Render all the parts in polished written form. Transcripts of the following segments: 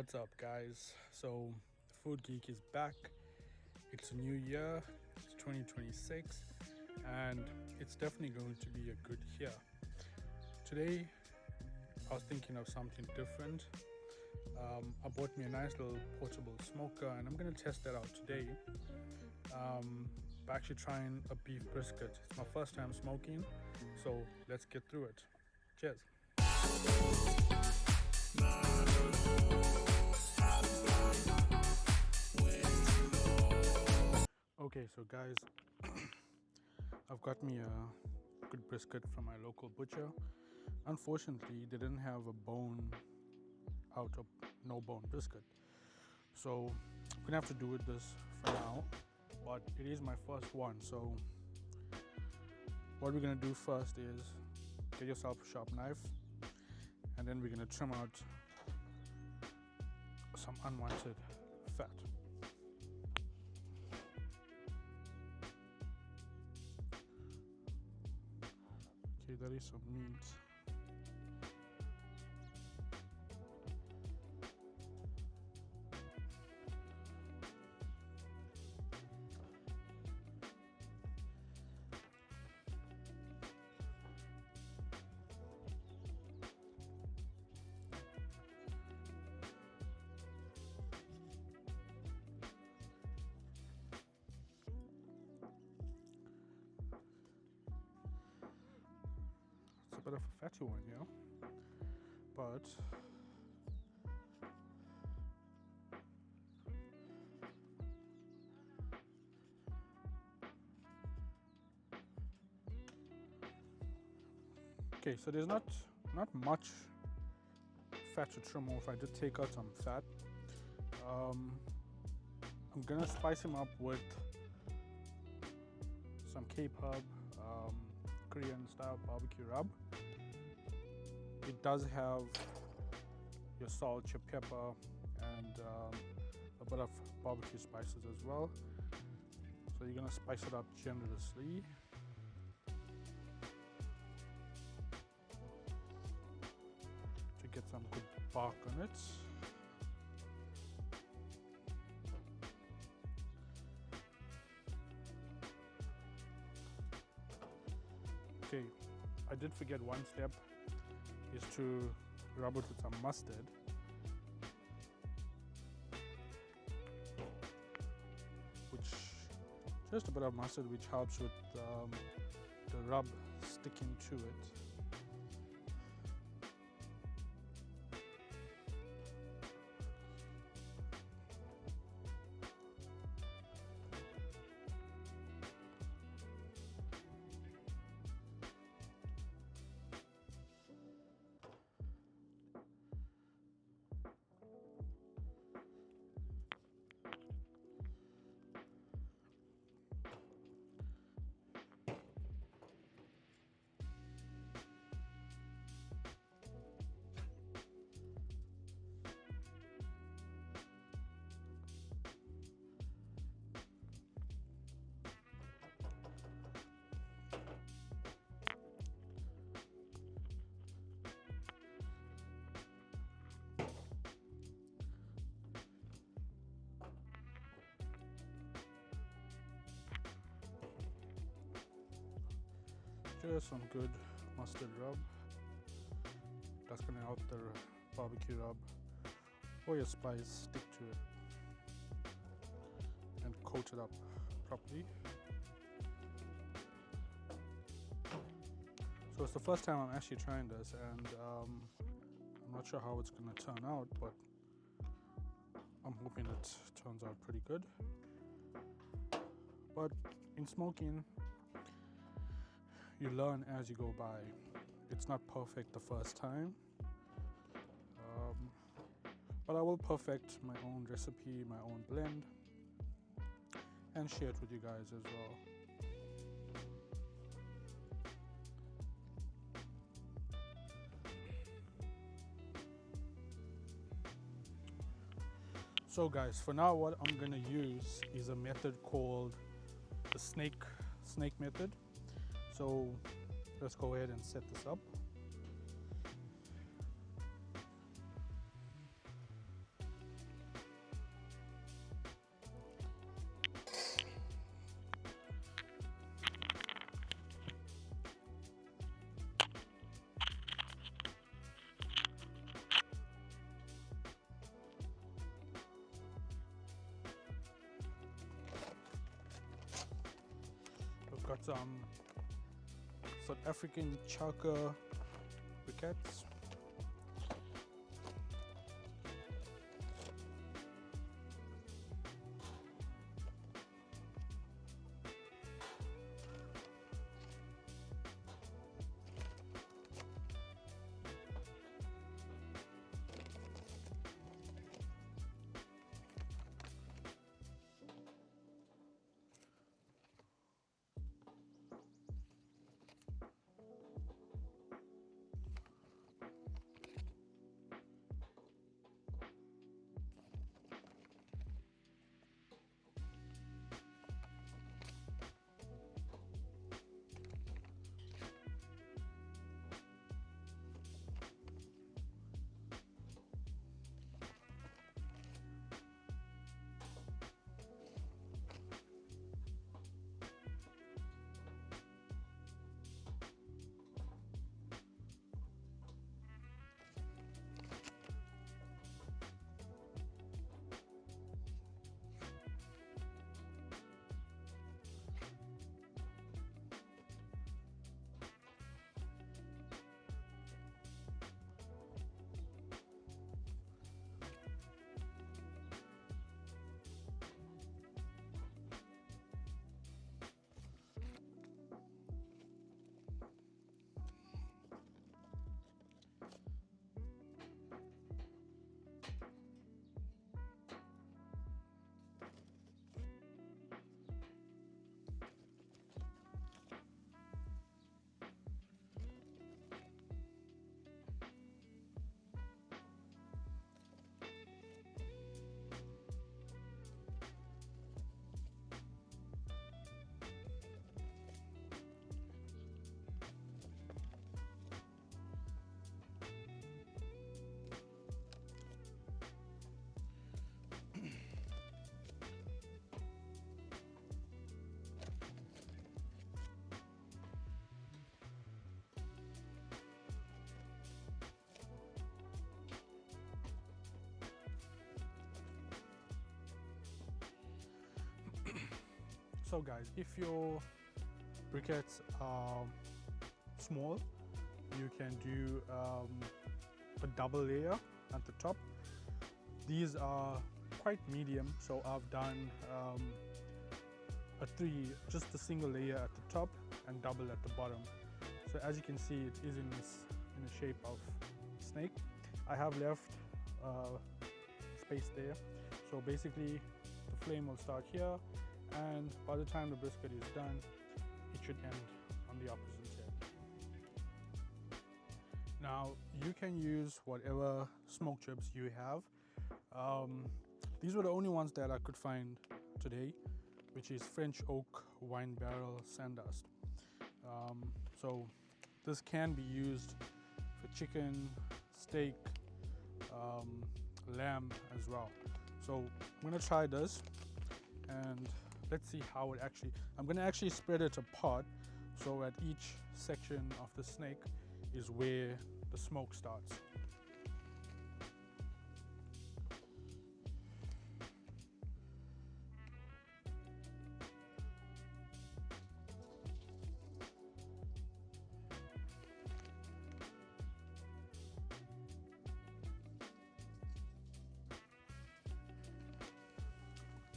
What's up, guys? So the Food Geek is back. It's a new year, it's 2026, and it's definitely going to be a good year. Today I was thinking of something different. I bought me a nice little portable smoker and I'm going to test that out today. By actually trying a beef brisket. It's my first time smoking, so let's get through it. Cheers. Okay, so guys, I've got me a good brisket from my local butcher. Unfortunately, they didn't have a bone out of no bone brisket, so I'm gonna have to do with this for now, but it is my first one. So what we're gonna do first is get yourself a sharp knife, and then we're gonna trim out some unwanted fat. Okay, that is some meat. It's a bit of a fatty one, yeah, but okay, so there's not much fat to trim off. I did take out some fat. I'm gonna spice him up with some 𝗘𝗡𝗄𝗡, Korean style barbecue rub. It does have your salt, your pepper, and a bit of barbecue spices as well. So you're gonna spice it up generously. To get some good bark on it. Okay, I did forget one step, is to rub it with some mustard. Just a bit of mustard, which helps with the rub sticking to it. Just some good mustard rub. That's gonna help the barbecue rub or your spice stick to it and coat it up properly. So it's the first time I'm actually trying this, and I'm not sure how it's gonna turn out, but I'm hoping it turns out pretty good. But in smoking, you learn as you go by. It's not perfect the first time, but I will perfect my own recipe, my own blend, and share it with you guys as well. So guys, for now what I'm gonna use is a method called the snake method. So let's go ahead and set this up. got some South African 𝗘𝗡𝗄 briquettes. So guys, if your briquettes are small, you can do a double layer at the top. These are quite medium, so I've done just a single layer at the top and double at the bottom. So as you can see, it is in the shape of snake. I have left space there, so basically the flame will start here, and by the time the brisket is done, it should end on the opposite side. Now you can use whatever smoke chips you have. These were the only ones that I could find today, which is French oak wine barrel sandust. So this can be used for chicken, steak, lamb as well. So I'm gonna try this and let's see how it actually, I'm gonna actually spread it apart, so at each section of the snake is where the smoke starts.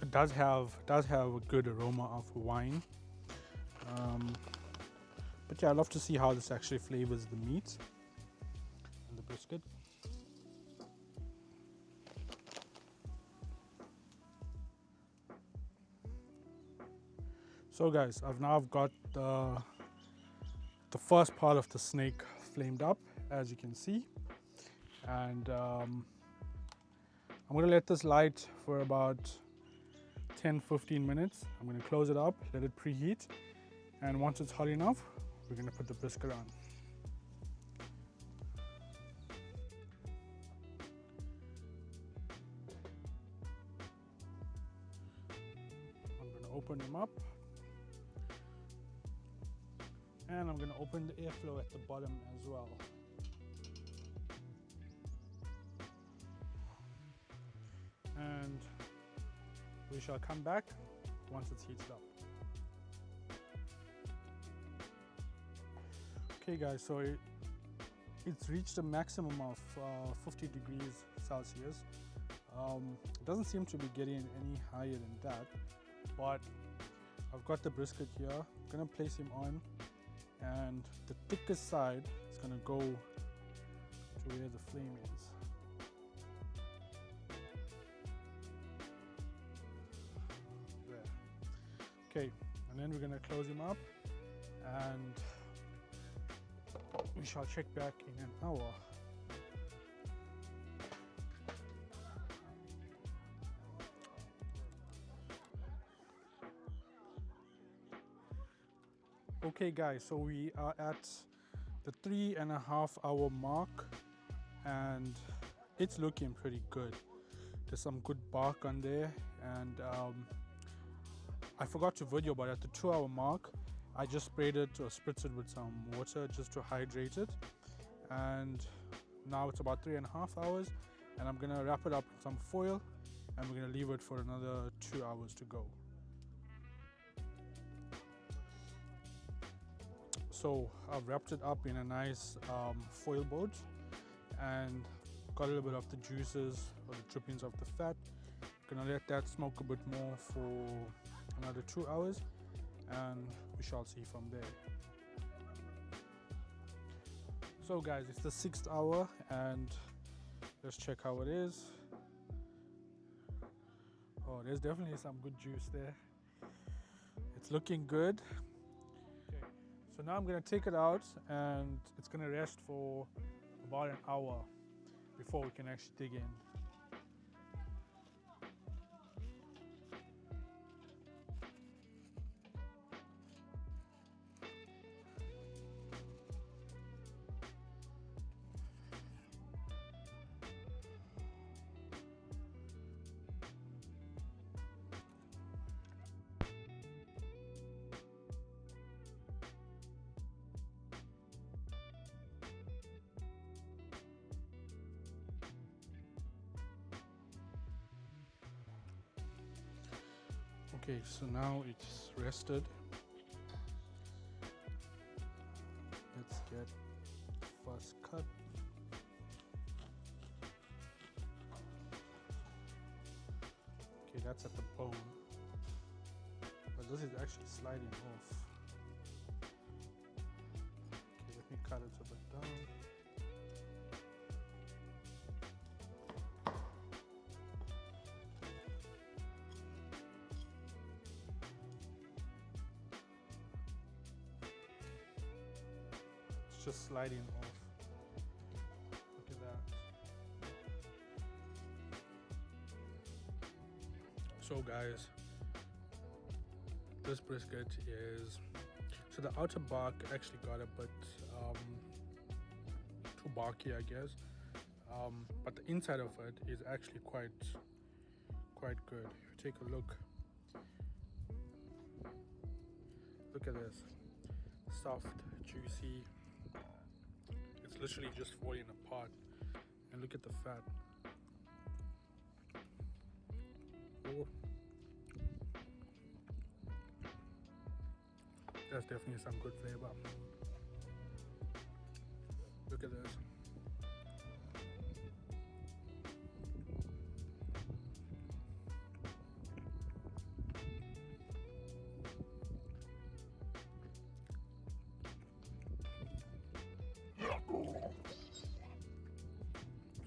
It does have a good aroma of wine, but yeah, I'd love to see how this actually flavors the meat and the brisket. So guys, I've now got the first part of the snake flamed up, as you can see, and I'm going to let this light for about 10-15 minutes. I'm going to close it up, let it preheat, and once it's hot enough, we're going to put the brisket on. I'm going to open them up, and I'm going to open the airflow at the bottom as well. And we shall come back once it's heated up. Okay guys, so it's reached a maximum of 50 degrees Celsius. It doesn't seem to be getting any higher than that, but I've got the brisket here. I'm gonna place him on, and the thickest side is gonna go to where the flame is. There. Okay, and then we're gonna close him up, and we shall check back in an hour. Okay guys, so we are at the 3.5 hour mark, and it's looking pretty good. There's some good bark on there, and I forgot to video, but at the 2 hour mark I just sprayed it or spritzed it with some water just to hydrate it. And now it's about 3.5 hours, and I'm gonna wrap it up in some foil, and we're gonna leave it for another 2 hours to go. So I've wrapped it up in a nice foil board, and got a little bit of the juices or the drippings of the fat. Gonna let that smoke a bit more for another 2 hours, and we shall see from there. So guys, it's the 6th hour, and let's check how it is. Oh, there's definitely some good juice there. It's looking good. So now I'm going to take it out, and it's going to rest for about an hour before we can actually dig in. Okay, so now it's rested. Let's get the first cut. Okay, that's at the bone, but this is actually sliding off. Okay, let me cut it a bit down. Just sliding off. Look at that. So guys, this brisket is, so the outer bark actually got a bit too barky, I guess, but the inside of it is actually quite good. If you take a look at this, soft, juicy. It's literally just falling apart, and look at the fat. Oh, that's definitely some good flavor. Look at this.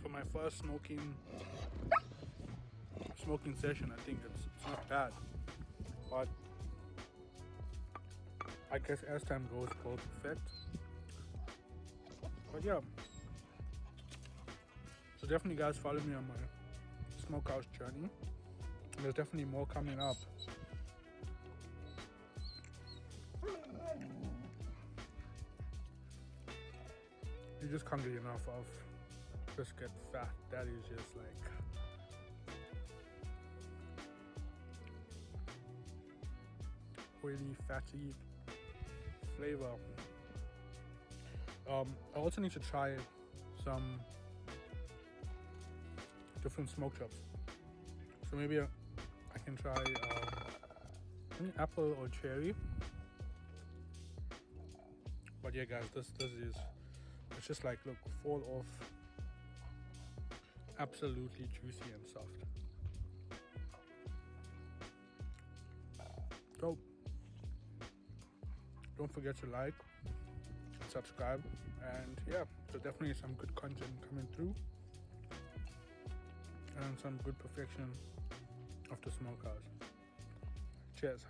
For my first smoking session, I think it's not bad, but I guess as time goes, it will perfect. But yeah, so definitely guys, follow me on my smokehouse journey. There's definitely more coming up. You just can't get enough of brisket fat. That is just like oily, fatty flavor. I also need to try some different smoke chops. So maybe I can try apple or cherry. But yeah, guys, this is, it's just like, look, fall off, absolutely juicy and soft. So don't forget to like, subscribe, and yeah, so definitely some good content coming through and some good perfection of the smokehouse. Cheers.